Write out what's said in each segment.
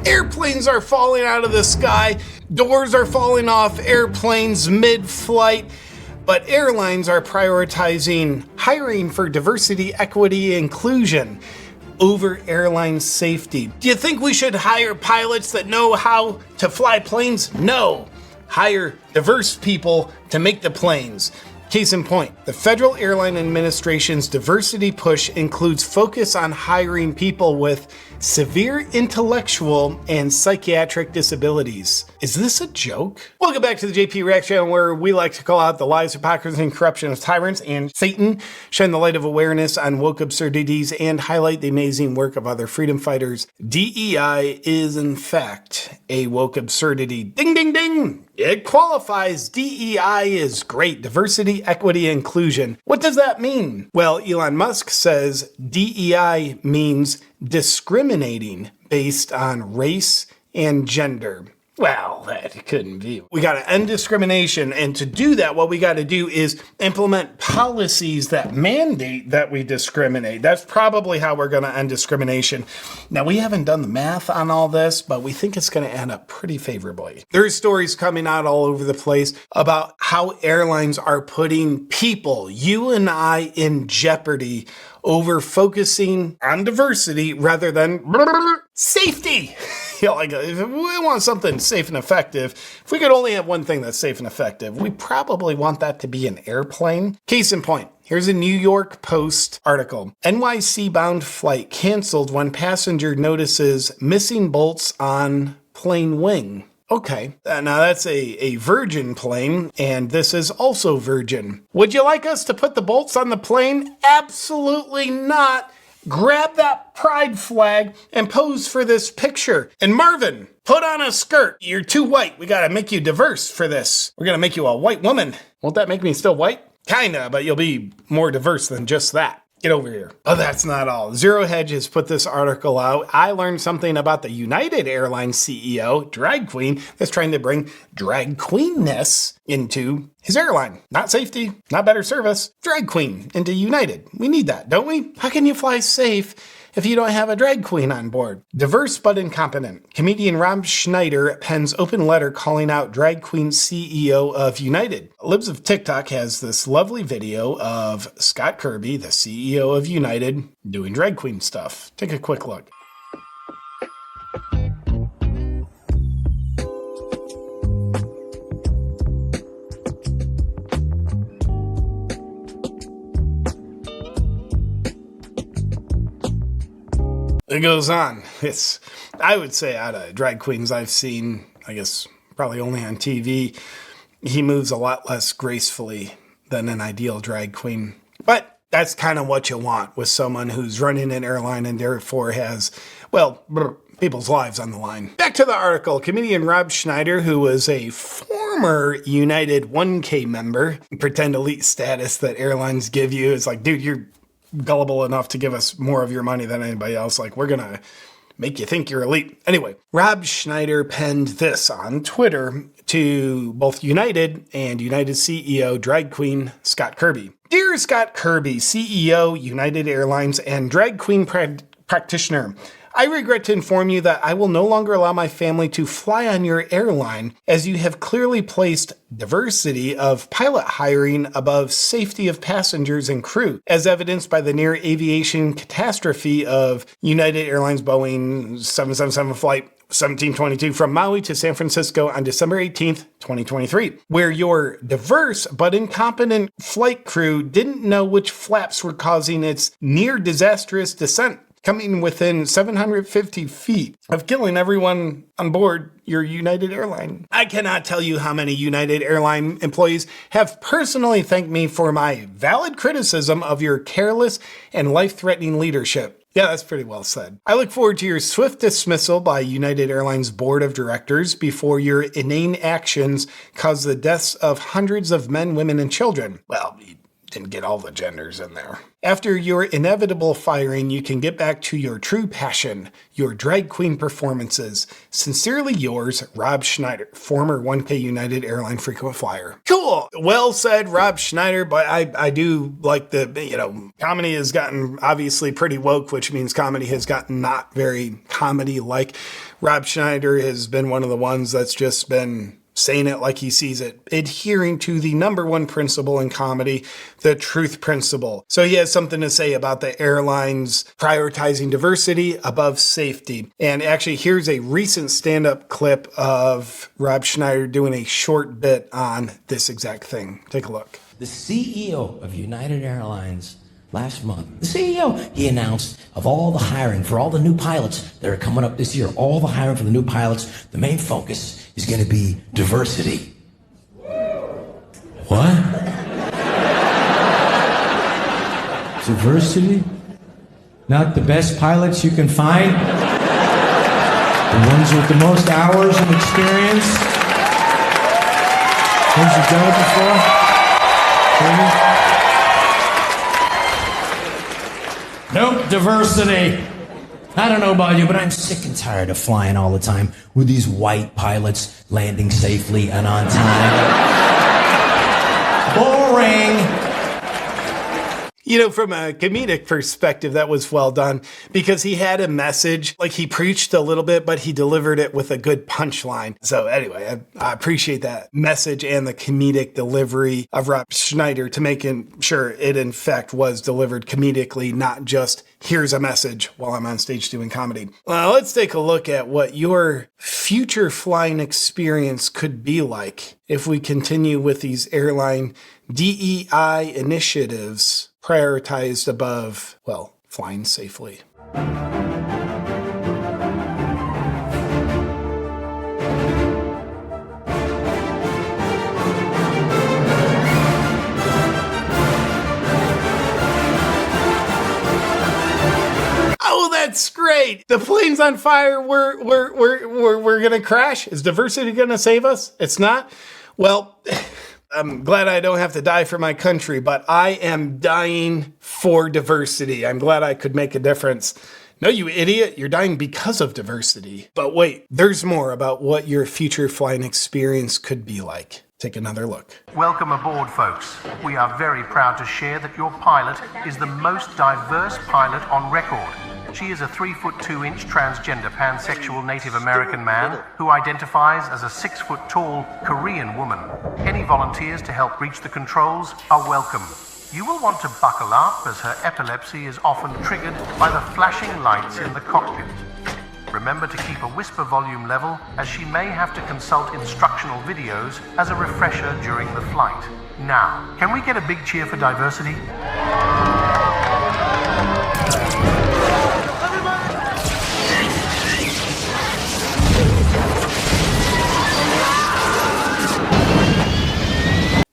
Airplanes are falling out of the sky. Doors are falling off airplanes mid-flight. But airlines are prioritizing hiring for diversity, equity, inclusion over airline safety. Do you think we should hire pilots that know how to fly planes? No. Hire diverse people to make the planes. Case in point, the Federal Airline Administration's diversity push includes focus on hiring people with severe intellectual and psychiatric disabilities. Is this a joke? Welcome back to the JP React channel, where we like to call out the lies, hypocrisy, and corruption of tyrants and Satan, shine the light of awareness on woke absurdities, and highlight the amazing work of other freedom fighters. DEI is, in fact, a woke absurdity. Ding, ding, ding! It qualifies. DEI is great. Diversity, equity, inclusion. What does that mean? Well, Elon Musk says DEI means discriminating based on race and gender. Well, that couldn't be. We got to end discrimination, and to do that, what we got to do is implement policies that mandate that we discriminate. That's probably how we're going to end discrimination. Now, we haven't done the math on all this, but we think it's going to end up pretty favorably. There's stories coming out all over the place about how airlines are putting people, you and I, in jeopardy over focusing on diversity rather than safety. Like, if we want something safe and effective, if we could only have one thing that's safe and effective, we probably want that to be an airplane. Case in point, here's a New York Post article. NYC-bound flight canceled when passenger notices missing bolts on plane wing. Okay, now that's a Virgin plane, and this is also Virgin. Would you like us to put the bolts on the plane? Absolutely not. Grab that pride flag and pose for this picture. And Marvin, put on a skirt. You're too white. We gotta make you diverse for this. We're gonna make you a white woman. Won't that make me still white? Kinda, but you'll be more diverse than just that. Get over here. Oh, that's not all. Zero Hedge has put this article out. I learned something about the United Airlines CEO, drag queen, that's trying to bring drag queenness into his airline. Not safety, not better service. Drag queen into United. We need that, don't we? How can you fly safe if you don't have a drag queen on board? Diverse but incompetent. Comedian Rob Schneider pens open letter calling out drag queen CEO of United. Libs of TikTok has this lovely video of Scott Kirby, the CEO of United, doing drag queen stuff. Take a quick look. It goes on. I would say, out of drag queens I've seen, I guess probably only on TV, he moves a lot less gracefully than an ideal drag queen. But that's kind of what you want with someone who's running an airline and therefore has, well, people's lives on the line. Back to the article. Comedian Rob Schneider, who was a former United 1K member, pretend elite status that airlines give you, is like, dude, you're gullible enough to give us more of your money than anybody else. Like, we're gonna make you think you're elite. Anyway, Rob Schneider penned this on Twitter to both United and United CEO drag queen Scott Kirby. Dear Scott Kirby, CEO, United Airlines, and drag queen practitioner, I regret to inform you that I will no longer allow my family to fly on your airline, as you have clearly placed diversity of pilot hiring above safety of passengers and crew, as evidenced by the near aviation catastrophe of United Airlines Boeing 777 flight 1722 from Maui to San Francisco on December 18th, 2023, where your diverse but incompetent flight crew didn't know which flaps were causing its near disastrous descent, coming within 750 feet of killing everyone on board your United Airline. I cannot tell you how many United Airline employees have personally thanked me for my valid criticism of your careless and life-threatening leadership. Yeah, that's pretty well said. I look forward to your swift dismissal by United Airlines board of directors before your inane actions cause the deaths of hundreds of men, women, and children. Well, didn't get all the genders in there. After your inevitable firing, you can get back to your true passion, your drag queen performances. Sincerely yours, Rob Schneider, former 1K United Airline frequent flyer. Cool. Well said, Rob Schneider, but I do like comedy has gotten obviously pretty woke, which means comedy has gotten not very comedy-like. Rob Schneider has been one of the ones that's just been saying it like he sees it, adhering to the number one principle in comedy, the truth principle. So he has something to say about the airlines prioritizing diversity above safety. And actually, here's a recent stand-up clip of Rob Schneider doing a short bit on this exact thing. Take a look. The CEO of United Airlines last month, the CEO, he announced of all the hiring for all the new pilots that are coming up this year, all the hiring for the new pilots, the main focus is going to be diversity. What? Diversity? Not the best pilots you can find? The ones with the most hours of experience? Ones you've done it before? Maybe? Nope, diversity. I don't know about you, but I'm sick and tired of flying all the time with these white pilots landing safely and on time. Boring. You know, from a comedic perspective, that was well done because he had a message, like he preached a little bit, but he delivered it with a good punchline. So anyway, I appreciate that message and the comedic delivery of Rob Schneider to making sure it in fact was delivered comedically, not just here's a message while I'm on stage doing comedy. Let's take a look at what your future flying experience could be like if we continue with these airline DEI initiatives prioritized above, well, flying safely. Oh, that's great. The plane's on fire. We're gonna crash. Is diversity gonna save us? It's not? Well, I'm glad I don't have to die for my country, but I am dying for diversity. I'm glad I could make a difference. No, you idiot, you're dying because of diversity. But wait, there's more about what your future flying experience could be like. Take another look. Welcome aboard, folks. We are very proud to share that your pilot is the most diverse pilot on record. She is a 3'2" transgender pansexual Native American man who identifies as a 6'tall Korean woman. Any volunteers to help reach the controls are welcome. You will want to buckle up as her epilepsy is often triggered by the flashing lights in the cockpit. Remember to keep a whisper volume level as she may have to consult instructional videos as a refresher during the flight. Now, can we get a big cheer for diversity?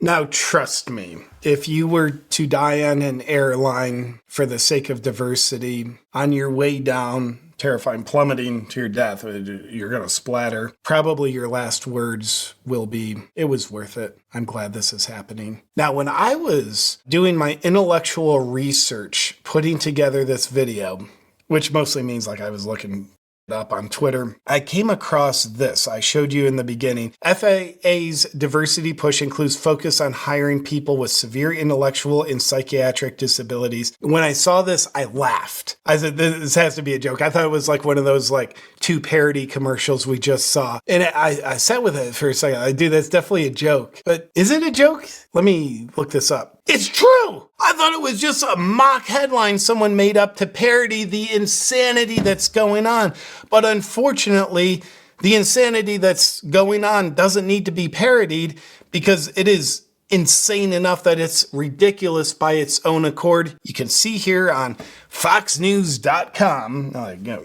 Now, trust me, if you were to die on an airline for the sake of diversity, on your way down, terrifying, plummeting to your death, you're going to splatter. Probably your last words will be, it was worth it. I'm glad this is happening. Now, when I was doing my intellectual research, putting together this video, which mostly means like I was looking up on Twitter, I came across this. I showed you in the beginning. FAA's diversity push includes focus on hiring people with severe intellectual and psychiatric disabilities. When I saw this, I laughed. I said, this has to be a joke. I thought it was like one of those like 2 parody commercials we just saw. And I sat with it for a second. Dude, that's definitely a joke. But is it a joke? Let me look this up. It's true! I thought it was just a mock headline someone made up to parody the insanity that's going on. But unfortunately, the insanity that's going on doesn't need to be parodied because it is insane enough that it's ridiculous by its own accord. You can see here on foxnews.com,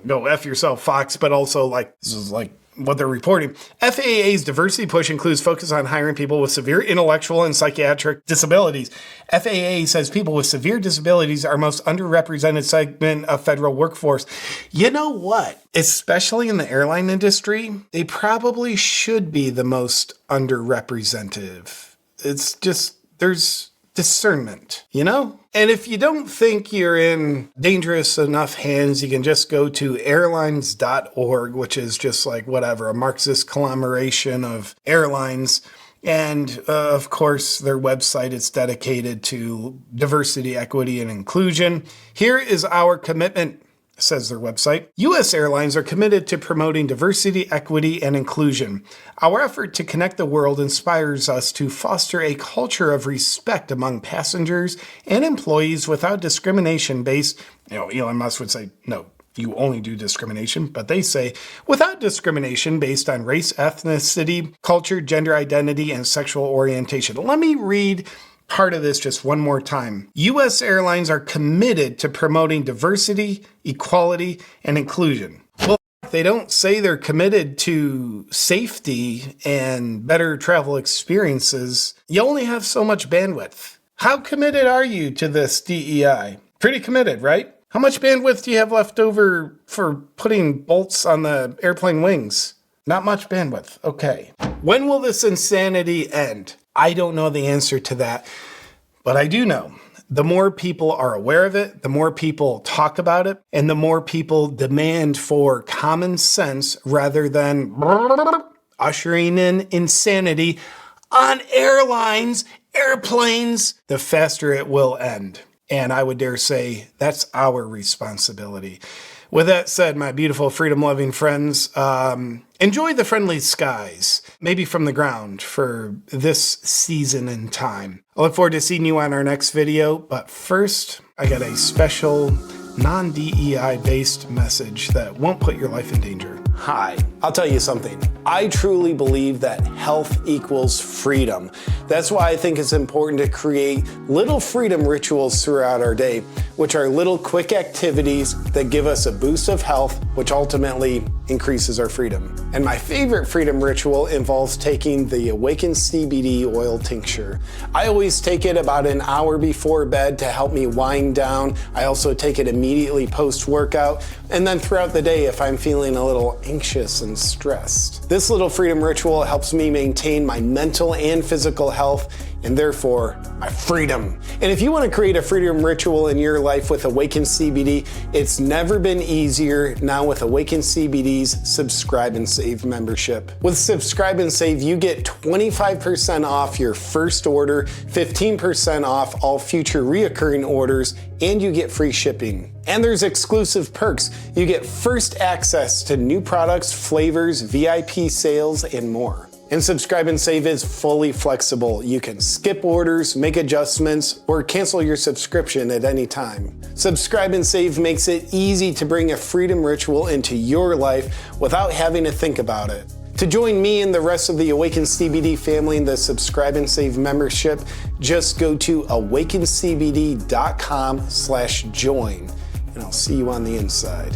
go F yourself, Fox, but also like, this is like what they're reporting. FAA's diversity push includes focus on hiring people with severe intellectual and psychiatric disabilities. FAA says people with severe disabilities are most underrepresented segment of federal workforce. You know what? Especially in the airline industry, they probably should be the most underrepresented. It's just, there's discernment, you know? And if you don't think you're in dangerous enough hands, you can just go to airlines.org, which is just like whatever, a Marxist conglomeration of airlines. And of course, their website is dedicated to diversity, equity, and inclusion. Here is our commitment. says their website. U.S. Airlines are committed to promoting diversity, equity, and inclusion. Our effort to connect the world inspires us to foster a culture of respect among passengers and employees without discrimination based, Elon Musk would say, no, you only do discrimination, but they say, without discrimination based on race, ethnicity, culture, gender identity, and sexual orientation. Let me read part of this just one more time. U.S. Airlines are committed to promoting diversity, equality, and inclusion. Well, they don't say they're committed to safety and better travel experiences. You only have so much bandwidth. How committed are you to this DEI? Pretty committed, right? How much bandwidth do you have left over for putting bolts on the airplane wings? Not much bandwidth. Okay. When will this insanity end? I don't know the answer to that, but I do know the more people are aware of it, the more people talk about it, and the more people demand for common sense rather than ushering in insanity on airlines, airplanes, the faster it will end. And I would dare say that's our responsibility. With that said, my beautiful freedom-loving friends, enjoy the friendly skies, maybe from the ground, for this season and time. I look forward to seeing you on our next video, but first, I got a special non-DEI based message that won't put your life in danger. Hi, I'll tell you something. I truly believe that health equals freedom. That's why I think it's important to create little freedom rituals throughout our day, which are little quick activities that give us a boost of health, which ultimately increases our freedom. And my favorite freedom ritual involves taking the Awaken CBD oil tincture. I always take it about an hour before bed to help me wind down. I also take it immediately post-workout, and then throughout the day if I'm feeling a little anxious and stressed. This little freedom ritual helps me maintain my mental and physical health, and therefore my freedom. And if you want to create a freedom ritual in your life with Awaken CBD, it's never been easier now with Awaken CBD's Subscribe and Save membership. With Subscribe and Save, you get 25% off your first order, 15% off all future reoccurring orders, and you get free shipping. And there's exclusive perks. You get first access to new products, flavors, VIP sales, and more. And Subscribe and Save is fully flexible. You can skip orders, make adjustments, or cancel your subscription at any time. Subscribe and Save makes it easy to bring a freedom ritual into your life without having to think about it. To join me and the rest of the Awaken CBD family in the Subscribe and Save membership, just go to awakencbd.com/join, and I'll see you on the inside.